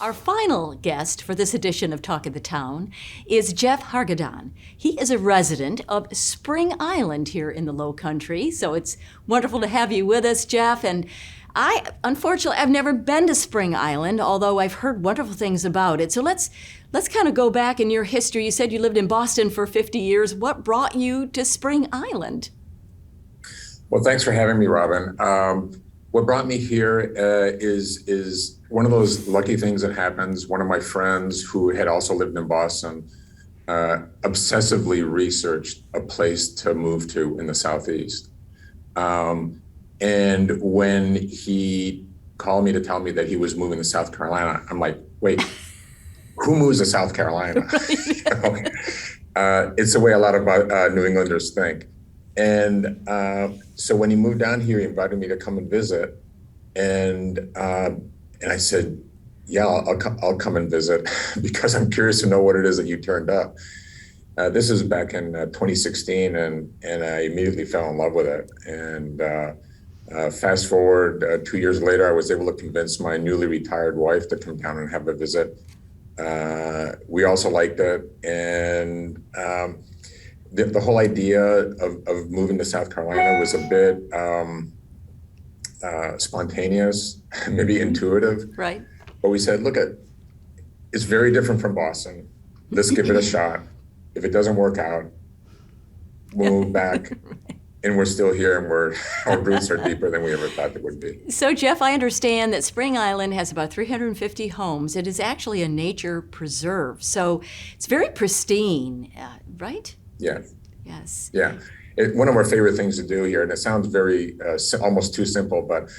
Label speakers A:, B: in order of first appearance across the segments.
A: Our final guest for this edition of Talk of the Town is Geoff Hargadon. He is a resident of Spring Island here in the Lowcountry, so it's wonderful to have you with us, Geoff. And unfortunately, I've never been to Spring Island, although I've heard wonderful things about it. So let's kind of go back in your history. You said you lived in Boston for 50 years. What brought you to Spring Island?
B: Well, thanks for having me, Robyn. What brought me here is one of those lucky things that happens. One of my friends who had also lived in Boston obsessively researched a place to move to in the Southeast. And when he called me to tell me that he was moving to South Carolina, I'm like, wait, who moves to South Carolina? It's the way a lot of New Englanders think. And so when he moved down here, he invited me to come and visit. And I said, yeah, I'll come and visit because I'm curious to know what it is that you turned up. This is back in 2016, and I immediately fell in love with it. And fast forward 2 years later, I was able to convince my newly retired wife to come down and have a visit. We also liked it. And the whole idea of moving to South Carolina was a bit spontaneous, maybe intuitive.
A: Right.
B: But we said, look, it's very different from Boston. Let's give it a shot. If it doesn't work out, we'll move back. Right. And we're still here, and our roots are deeper than we ever thought they would be.
A: So, Geoff, I understand that Spring Island has about 350 homes. It is actually a nature preserve, so it's very pristine, right?
B: Yeah.
A: Yes.
B: Yeah. One of our favorite things to do here, and it sounds very almost too simple, but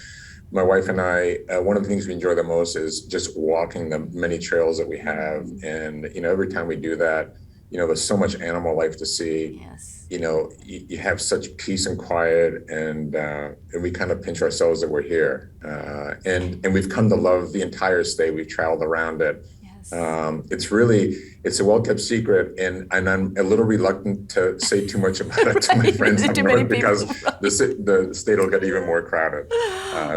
B: my wife and I, one of the things we enjoy the most is just walking the many trails that we have. And, every time we do that, there's so much animal life to see.
A: Yes.
B: You have such peace and quiet, and we kind of pinch ourselves that we're here. And we've come to love the entire state. We've traveled around it. Yes. It's a well-kept secret, and I'm a little reluctant to say too much about it to my friends on the road because the state will get even more crowded.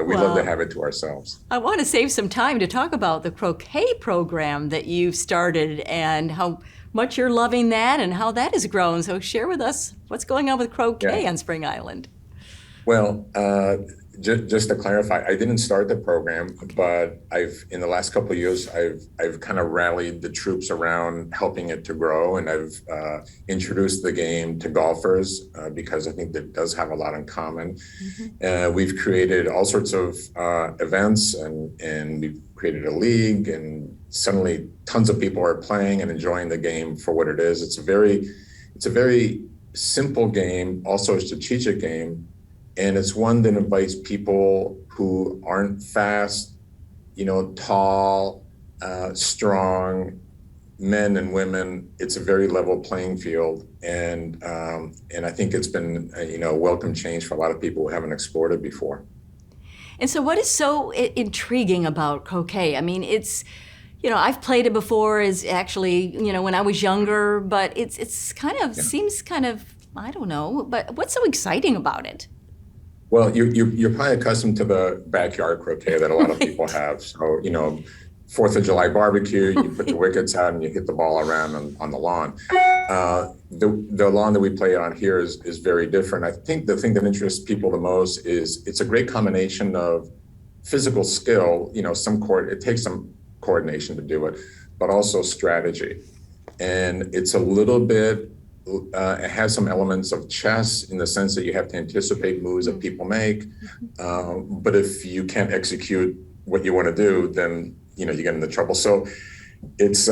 B: We love to have it to ourselves.
A: I want to save some time to talk about the croquet program that you've started and how much you're loving that and how that has grown. So share with us what's going on with croquet on Spring Island.
B: Well, just to clarify, I didn't start the program, but in the last couple of years, I've kind of rallied the troops around helping it to grow, and I've introduced the game to golfers because I think that does have a lot in common. Mm-hmm. We've created all sorts of events, and we've created a league, and suddenly tons of people are playing and enjoying the game for what it is. It's a very simple game, also a strategic game. And it's one that invites people who aren't fast, tall, strong, men and women. It's a very level playing field. And I think it's been, a welcome change for a lot of people who haven't explored it before.
A: And so what is so intriguing about croquet? I mean, it's, I've played it before as actually, when I was younger, but it's kind of, seems kind of, I don't know, but what's so exciting about it?
B: Well, you're probably accustomed to the backyard croquet that a lot of people have. So, 4th of July barbecue, you put the wickets out and you hit the ball around on the lawn. The lawn that we play on here is very different. I think the thing that interests people the most is it's a great combination of physical skill. It takes some coordination to do it, but also strategy. And it's a little bit, it has some elements of chess in the sense that you have to anticipate moves that people make. But if you can't execute what you want to do, then, you get into trouble. So it's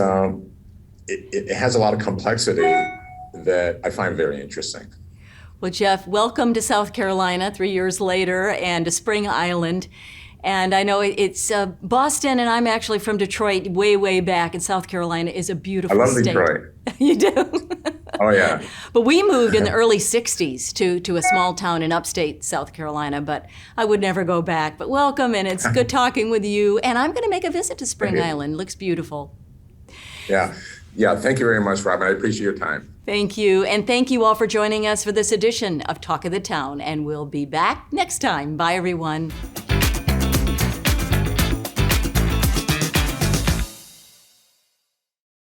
B: it has a lot of complexity that I find very interesting.
A: Well, Geoff, welcome to South Carolina 3 years later and to Spring Island. And I know it's Boston, and I'm actually from Detroit, way back, and South Carolina is a beautiful state.
B: I love Detroit.
A: You do?
B: Oh, yeah.
A: But we moved in the early 60s to a small town in upstate South Carolina, but I would never go back. But welcome, and it's good talking with you. And I'm going to make a visit to Spring Island. Looks beautiful.
B: Yeah. Thank you very much, Robyn. I appreciate your time.
A: Thank you. And thank you all for joining us for this edition of Talk of the Town. And we'll be back next time. Bye, everyone.